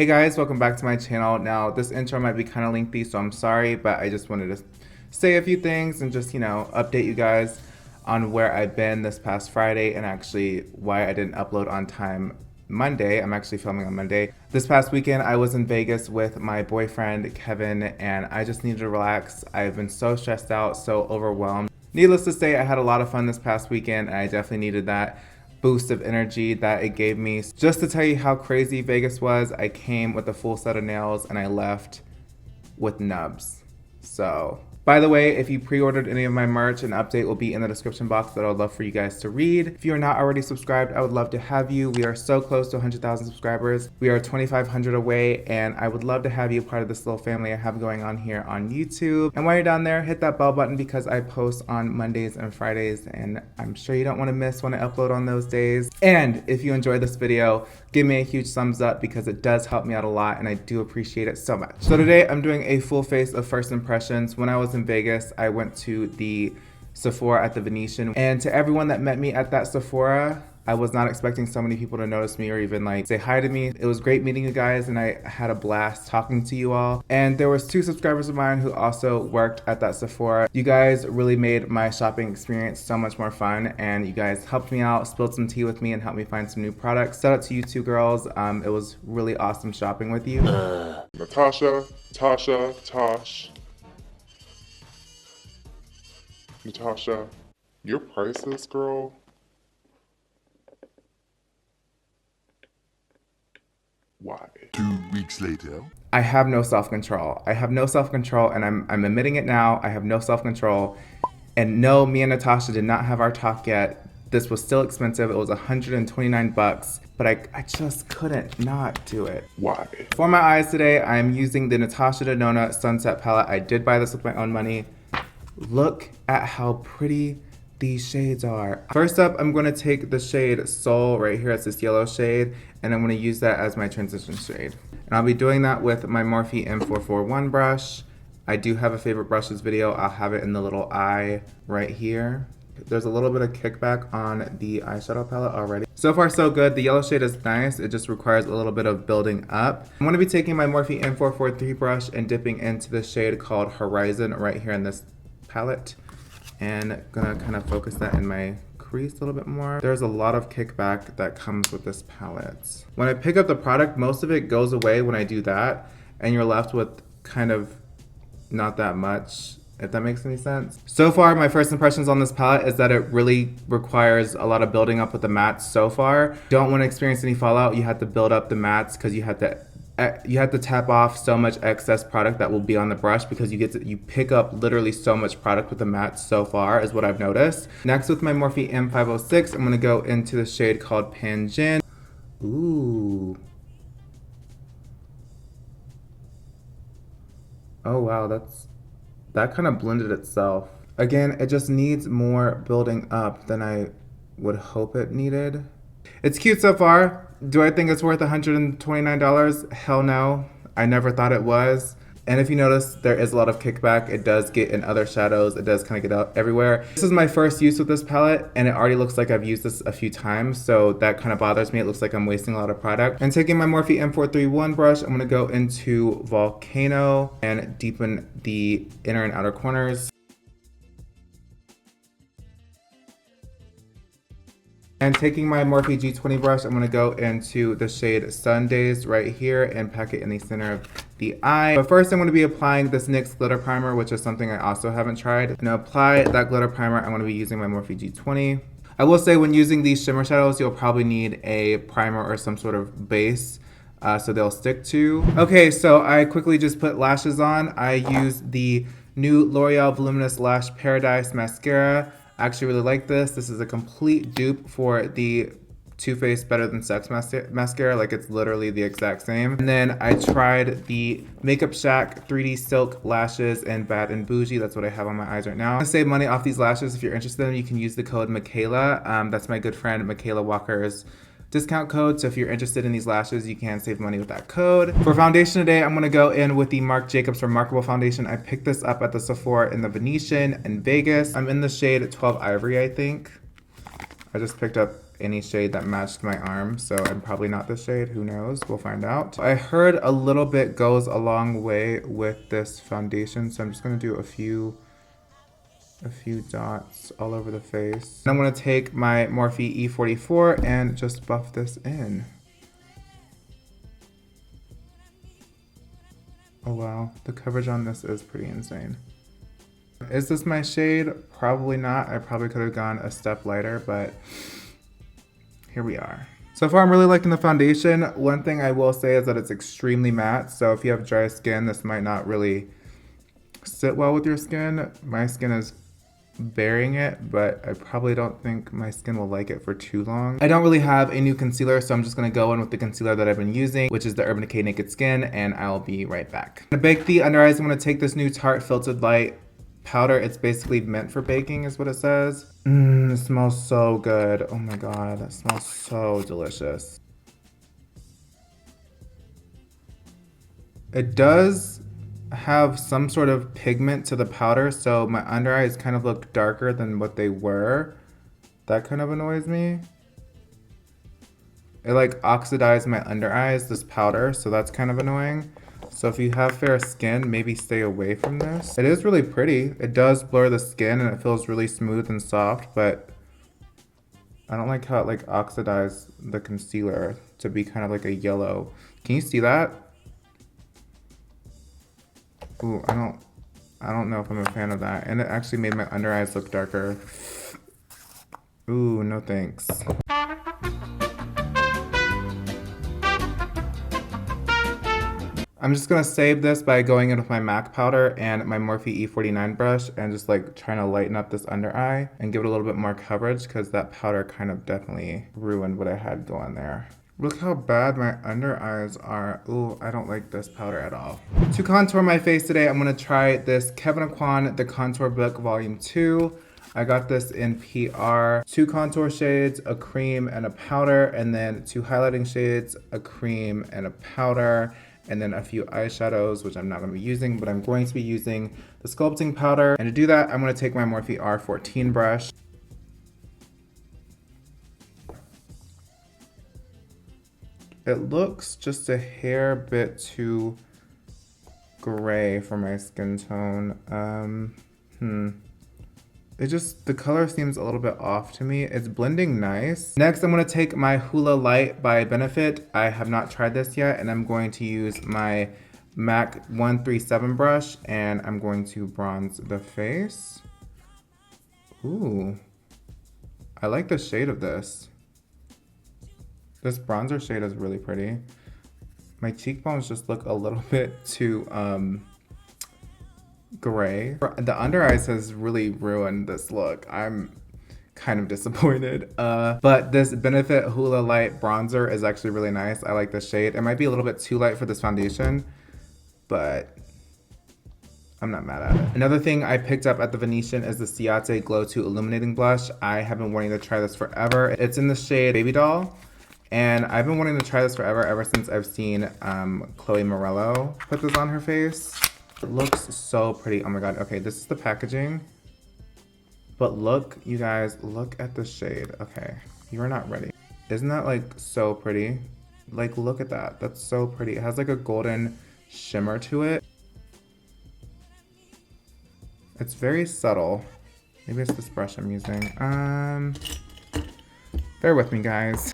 Hey guys, welcome back to my channel. Now, this intro might be kind of lengthy, so I'm sorry, but I just wanted to say a few things and just, update you guys on where I've been this past Friday and actually why I didn't upload on time Monday. I'm actually filming on Monday. This past weekend, I was in Vegas with my boyfriend, Kevin, and I just needed to relax. I've been so stressed out, so overwhelmed. Needless to say, I had a lot of fun this past weekend, and I definitely needed that boost of energy that it gave me. Just to tell you how crazy Vegas was, I came with a full set of nails and I left with nubs. So, by the way, if you pre-ordered any of my merch, an update will be in the description box that I would love for you guys to read. If you are not already subscribed, I would love to have you. We are so close to 100,000 subscribers. We are 2,500 away, and I would love to have you part of this little family I have going on here on YouTube. And while you're down there, hit that bell button because I post on Mondays and Fridays, and I'm sure you don't want to miss when I upload on those days. And if you enjoyed this video, give me a huge thumbs up because it does help me out a lot, and I do appreciate it so much. So today I'm doing a full face of first impressions. When I was in Vegas, I went to the Sephora at the Venetian, and to everyone that met me at that Sephora, I was not expecting so many people to notice me or even like say hi to me. It was great meeting you guys, and I had a blast talking to you all. And there was 2 subscribers of mine who also worked at that Sephora. You guys really made my shopping experience so much more fun, and you guys helped me out, spilled some tea with me, and helped me find some new products. Shout out to you 2 girls. It was really awesome shopping with you. Natasha, Tosh. Natasha, your prices, girl. Why? 2 weeks later. I have no self-control. I have no self-control, and I'm admitting it now. I have no self-control. And no, me and Natasha did not have our talk yet. This was still expensive. It was 129 bucks, but I just couldn't not do it. Why? For my eyes today, I'm using the Natasha Denona Sunset Palette. I did buy this with my own money. Look at how pretty these shades are. First up, I'm going to take the shade Soul right here. It's this yellow shade, and I'm going to use that as my transition shade. And I'll be doing that with my Morphe M441 brush. I do have a favorite brushes video. I'll have it in the little eye right here. There's a little bit of kickback on the eyeshadow palette already. So far so good. The yellow shade is nice. It just requires a little bit of building up. I'm going to be taking my Morphe M443 brush and dipping into the shade called Horizon right here in this palette, and gonna kind of focus that in my crease a little bit more. There's a lot of kickback that comes with this palette. When I pick up the product, most of it goes away when I do that, and you're left with kind of not that much, if that makes any sense. So far, my first impressions on this palette is that it really requires a lot of building up with the mattes so far. Don't want to experience any fallout. You have to build up the mattes because you have to tap off so much excess product that will be on the brush, because you pick up literally so much product with the matte so far is what I've noticed. Next, with my Morphe M506, I'm going to go into the shade called Panjin. Ooh. Oh wow, that kind of blended itself. Again, it just needs more building up than I would hope it needed. It's cute so far. Do I think it's worth $129? Hell no. I never thought it was. And if you notice, there is a lot of kickback. It does get in other shadows. It does kind of get out everywhere. This is my first use with this palette, and it already looks like I've used this a few times, so that kind of bothers me. It looks like I'm wasting a lot of product. And taking my Morphe M431 brush, I'm going to go into Volcano and deepen the inner and outer corners. And taking my Morphe G20 brush, I'm going to go into the shade Sundays right here and pack it in the center of the eye. But first, I'm going to be applying this NYX glitter primer, which is something I also haven't tried. To apply that glitter primer, I'm going to be using my Morphe G20. I will say, when using these shimmer shadows, you'll probably need a primer or some sort of base so they'll stick to. Okay, so I quickly just put lashes on. I used the new L'Oreal Voluminous Lash Paradise Mascara. I actually really like this. This is a complete dupe for the Too Faced Better Than Sex mascara. Like, it's literally the exact same. And then I tried the Makeup Shack 3D Silk Lashes in Bad and Bougie. That's what I have on my eyes right now. To save money off these lashes, if you're interested in them, you can use the code Michaela. That's my good friend Michaela Walker's discount code. So if you're interested in these lashes, you can save money with that code. For foundation today, I'm gonna go in with the Marc Jacobs Remarkable Foundation. I picked this up at the Sephora in the Venetian in Vegas. I'm in the shade 12 Ivory, I think. I just picked up any shade that matched my arm, so I'm probably not this shade. Who knows? We'll find out. I heard a little bit goes a long way with this foundation, so I'm just gonna do a few dots all over the face. And I'm gonna take my Morphe E44 and just buff this in. Oh wow, the coverage on this is pretty insane. Is this my shade? Probably not. I probably could have gone a step lighter, but here we are. So far I'm really liking the foundation. One thing I will say is that it's extremely matte, so if you have dry skin, this might not really sit well with your skin. My skin is bearing it, but I probably don't think my skin will like it for too long. I don't really have a new concealer, so I'm just gonna go in with the concealer that I've been using, which is the Urban Decay Naked Skin, and I'll be right back. To bake the under eyes, I'm gonna take this new Tarte Filtered Light powder. It's basically meant for baking is what it says. It smells so good. Oh my god, that smells so delicious. It does have some sort of pigment to the powder, so my under eyes kind of look darker than what they were. That kind of annoys me. It like oxidized my under eyes, this powder, so that's kind of annoying. So if you have fair skin, maybe stay away from this. It is really pretty. It does blur the skin and it feels really smooth and soft, but I don't like how it like oxidized the concealer to be kind of like a yellow. Can you see that? Ooh, I don't know if I'm a fan of that. And it actually made my under eyes look darker. Ooh, no thanks. I'm just gonna save this by going in with my MAC powder and my Morphe E49 brush and just like trying to lighten up this under eye and give it a little bit more coverage because that powder kind of definitely ruined what I had going there. Look how bad my under eyes are. Ooh, I don't like this powder at all. To contour my face today, I'm gonna try this Kevyn Aucoin The Contour Book Volume 2. I got this in PR. 2 contour shades, a cream and a powder, and then 2 highlighting shades, a cream and a powder, and then a few eyeshadows, which I'm not gonna be using, but I'm going to be using the sculpting powder. And to do that, I'm gonna take my Morphe R14 brush. It looks just a hair bit too gray for my skin tone. The color seems a little bit off to me. It's blending nice. Next, I'm gonna take my Hoola Light by Benefit. I have not tried this yet, and I'm going to use my MAC 137 brush, and I'm going to bronze the face. Ooh, I like the shade of this. This bronzer shade is really pretty. My cheekbones just look a little bit too, gray. The under eyes has really ruined this look. I'm kind of disappointed. But this Benefit Hoola Light bronzer is actually really nice. I like the shade. It might be a little bit too light for this foundation, but I'm not mad at it. Another thing I picked up at the Venetian is the Ciate Glow 2 Illuminating Blush. I have been wanting to try this forever. It's in the shade Baby Doll. And I've been wanting to try this forever, ever since I've seen Chloe Morello put this on her face. It looks so pretty. Oh my god. Okay, this is the packaging. But look, you guys, look at the shade. Okay, you are not ready. Isn't that like so pretty? Like, look at that. That's so pretty. It has like a golden shimmer to it. It's very subtle. Maybe it's this brush I'm using. Bear with me, guys.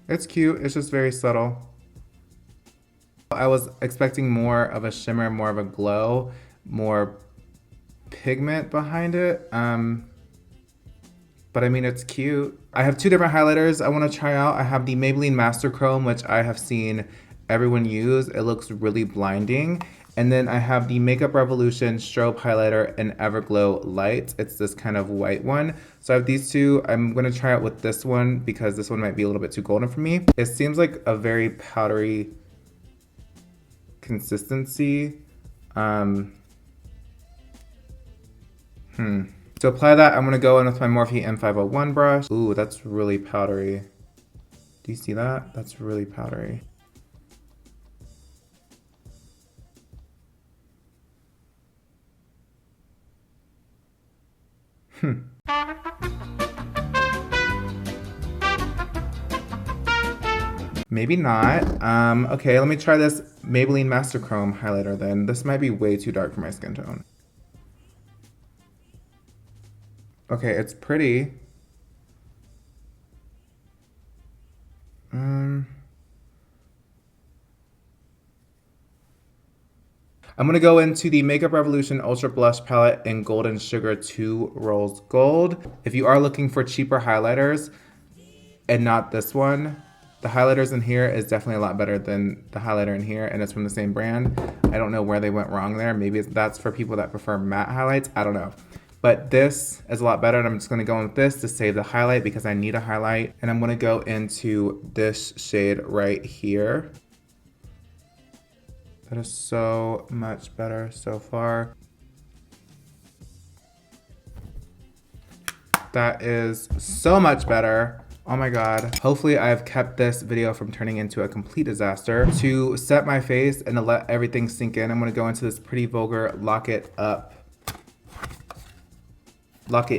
It's cute. It's just very subtle. I was expecting more of a shimmer, more of a glow, more pigment behind it. But I mean, it's cute. I have 2 different highlighters I want to try out. I have the Maybelline Master Chrome, which I have seen everyone use. It looks really blinding. And then I have the Makeup Revolution Strobe Highlighter in Everglow Light. It's this kind of white one. So I have these 2. I'm going to try out with this one because this one might be a little bit too golden for me. It seems like a very powdery consistency. To apply that, I'm going to go in with my Morphe M501 brush. Ooh, that's really powdery. Do you see that? That's really powdery. Maybe not. Okay, let me try this Maybelline Master Chrome highlighter then. This might be way too dark for my skin tone. Okay, it's pretty. I'm gonna go into the Makeup Revolution Ultra Blush Palette in Golden Sugar 2 Rolls Gold. If you are looking for cheaper highlighters and not this one, the highlighters in here is definitely a lot better than the highlighter in here, and it's from the same brand. I don't know where they went wrong there. Maybe that's for people that prefer matte highlights. I don't know. But this is a lot better, and I'm just gonna go in with this to save the highlight because I need a highlight. And I'm gonna go into this shade right here. That is so much better so far. That is so much better. Oh my God. Hopefully I've kept this video from turning into a complete disaster. To set my face and to let everything sink in, I'm gonna go into this Pretty Vulgar Lock It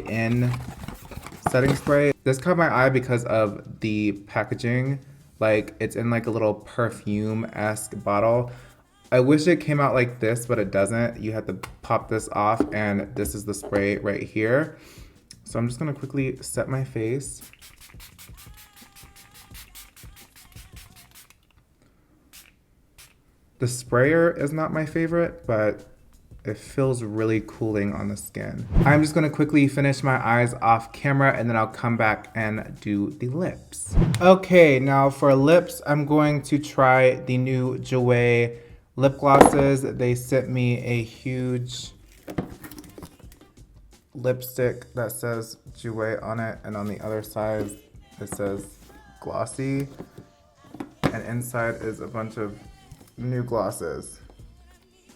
In setting spray. This caught my eye because of the packaging. Like, it's in like a little perfume-esque bottle. I wish it came out like this, but it doesn't. You have to pop this off, and this is the spray right here. So I'm just gonna quickly set my face. The sprayer is not my favorite, but it feels really cooling on the skin. I'm just gonna quickly finish my eyes off camera, and then I'll come back and do the lips. Okay, now for lips, I'm going to try the new Jouer lip glosses. They sent me a huge lipstick that says Jouer on it, and on the other side it says glossy, and inside is a bunch of new glosses.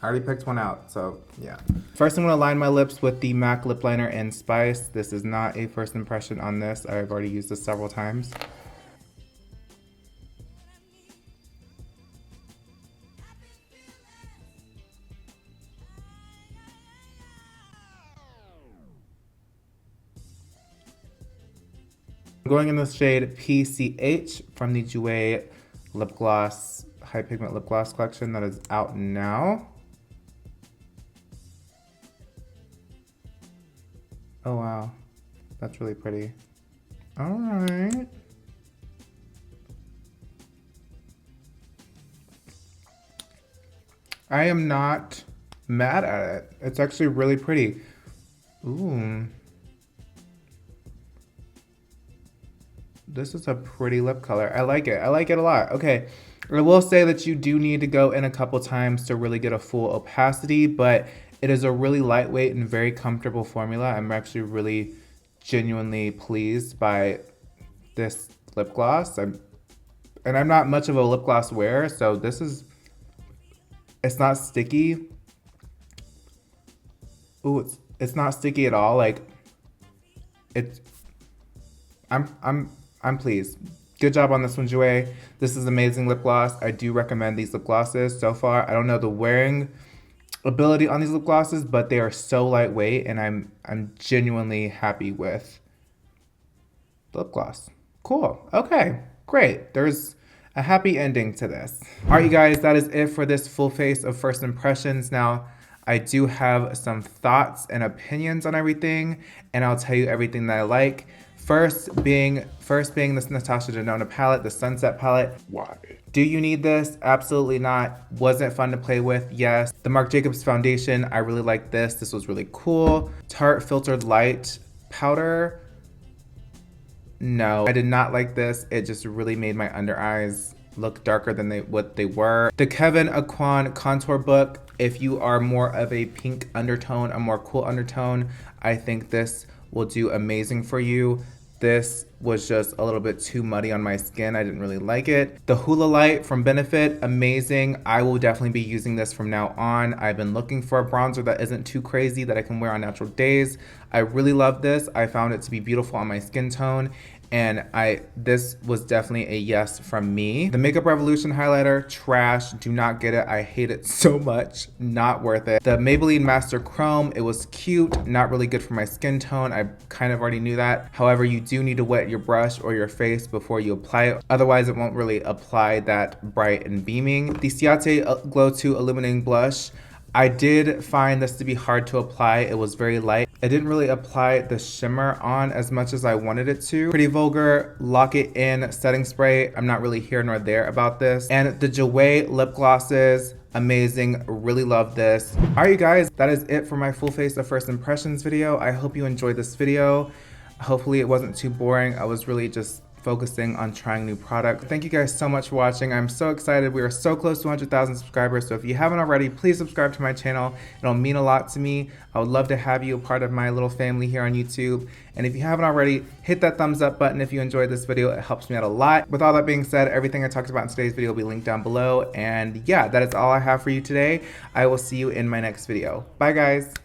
I already picked one out, so yeah. First, I'm gonna line my lips with the MAC lip liner in Spice. This is not a first impression on this. I've already used this several times. I'm going in the shade PCH from the Jouer lip gloss, high pigment lip gloss collection that is out now. Oh wow, that's really pretty. All right. I am not mad at it. It's actually really pretty. Ooh. This is a pretty lip color. I like it. I like it a lot. Okay. I will say that you do need to go in a couple times to really get a full opacity, but it is a really lightweight and very comfortable formula. I'm actually really genuinely pleased by this lip gloss. I'm not much of a lip gloss wearer, so it's not sticky. Ooh, it's not sticky at all. Like, I'm pleased. Good job on this one, Jouer. This is amazing lip gloss. I do recommend these lip glosses so far. I don't know the wearing ability on these lip glosses, but they are so lightweight, and I'm genuinely happy with the lip gloss. Cool. Okay, great. There's a happy ending to this. All right, you guys, that is it for this full face of first impressions. Now, I do have some thoughts and opinions on everything, and I'll tell you everything that I like. First being this Natasha Denona palette, the Sunset palette. Why? Do you need this? Absolutely not. Was it fun to play with? Yes. The Marc Jacobs foundation, I really like this. This was really cool. Tarte Filtered Light powder. No, I did not like this. It just really made my under eyes look darker than what they were. The Kevyn Aucoin contour book, if you are more of a pink undertone, a more cool undertone, I think this will do amazing for you. This was just a little bit too muddy on my skin. I didn't really like it. The Hula Light from Benefit, amazing. I will definitely be using this from now on. I've been looking for a bronzer that isn't too crazy that I can wear on natural days. I really love this. I found it to be beautiful on my skin tone. and this was definitely a yes from me. The Makeup Revolution highlighter, trash, do not get it. I hate it so much, not worth it. The Maybelline Master Chrome, it was cute, not really good for my skin tone. I kind of already knew that. However, you do need to wet your brush or your face before you apply it. Otherwise, it won't really apply that bright and beaming. The Ciate Glow 2 Illuminating Blush, I did find this to be hard to apply. It was very light. It didn't really apply the shimmer on as much as I wanted it to. Pretty Vulgar Lock It In Setting Spray. I'm not really here nor there about this. And the Jouer lip glosses, amazing, really love this. All right, you guys, that is it for my full face of first impressions video. I hope you enjoyed this video. Hopefully it wasn't too boring. I was really just focusing on trying new products. Thank you guys so much for watching. I'm so excited. We are so close to 100,000 subscribers. So if you haven't already, please subscribe to my channel. It'll mean a lot to me. I would love to have you a part of my little family here on YouTube. And if you haven't already, hit that thumbs up button if you enjoyed this video. It helps me out a lot. With all that being said, everything I talked about in today's video will be linked down below. And yeah, that is all I have for you today. I will see you in my next video. Bye guys.